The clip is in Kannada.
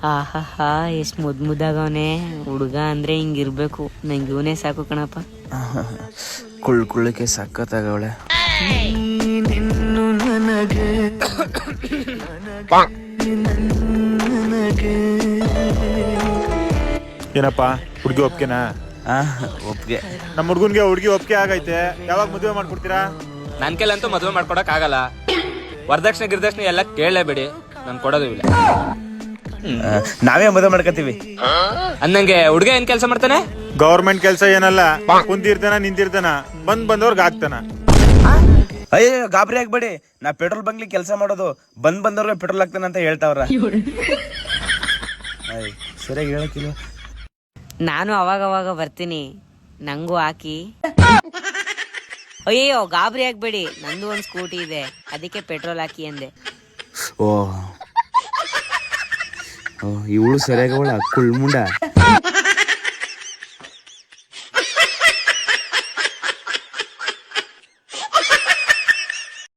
ಆಹಾ ಎಷ್ಟ್ ಮುದ್ದಾಗವನೆ ಹುಡುಗ ಅಂದ್ರೆ ಹಿಂಗಿರ್ಬೇಕು. ನಂಗೆ ಇವನೇ ಸಾಕು ಕಣಪ್ಪ. ಕುಳ್ಳಕ್ಕೆ ಸಕ್ಕತ್ತಾಗವಳೆ. ಏನಪ್ಪ ಹುಡುಗಿ ಒಪ್ಕೆನಾ? ಒಪ್ಗೆ. ನಮ್ಮ ಹುಡುಗನ್ಗೆ ಹುಡುಗಿ ಒಪ್ಕೆ ಆಗೈತೆ. ಯಾವಾಗ ಮದುವೆ ಮಾಡ್ಕೊಡ್ತೀರಾ? ನನ್ ಕೈಲಂತೂ ಮದುವೆ ಮಾಡ್ಕೊಡಕ್ ಆಗಲ್ಲ. ವರದಕ್ಷಿಣೆ ಗಿರದಕ್ಷಿಣೆ ಎಲ್ಲ ಕೇಳಲೇಬೇಡಿ, ನಾನು ಕೊಡೋದು ಇಲ್ಲ. ನಾವೇ ಮದುವೆ ಮಾಡ್ಕತೀವಿ. ಅಂದಂಗೆ ಹುಡುಗ ಏನ್ ಕೆಲಸ ಮಾಡ್ತಾನೆ? ಗೌರ್ಮೆಂಟ್ ಕೆಲಸ ಏನಲ್ಲ, ಕುಂತಿರ್ತಾನ ನಿಂತಿರ್ತಾನ, ಬಂದವ್ರಿಗೆ ಆಗ್ತಾನ. ಅಯ್ಯೋ ಗಾಬರಿ ಆಗ್ಬೇಡಿ, ನಾ ಪೆಟ್ರೋಲ್ ಬಂಕ್ಲಿ ಕೆಲಸ ಮಾಡೋದು. ಬಂದವ್ರಿಗೆ ಪೆಟ್ರೋಲ್ ಹಾಕ್ತಾನ ಅಂತ ಹೇಳ್ತಾವ್ರ. ಸರಿಯಾಗಿ ಹೇಳಕ್ಕಿಲ್ಲ. ನಾನು ಅವಾಗ ಬರ್ತೀನಿ, ನಂಗೂ ಹಾಕಿ. ಅಯ್ಯೋ ಗಾಬರಿ ಆಗ್ಬೇಡಿ, ನಂದು ಒಂದ್ ಸ್ಕೂಟಿ ಇದೆ, ಅದಕ್ಕೆ ಪೆಟ್ರೋಲ್ ಹಾಕಿ ಅಂದೆ. ಓ ಇವಳು ಸರಿಯಾಗವಳ ಕುಳ್ಮುಂಡ.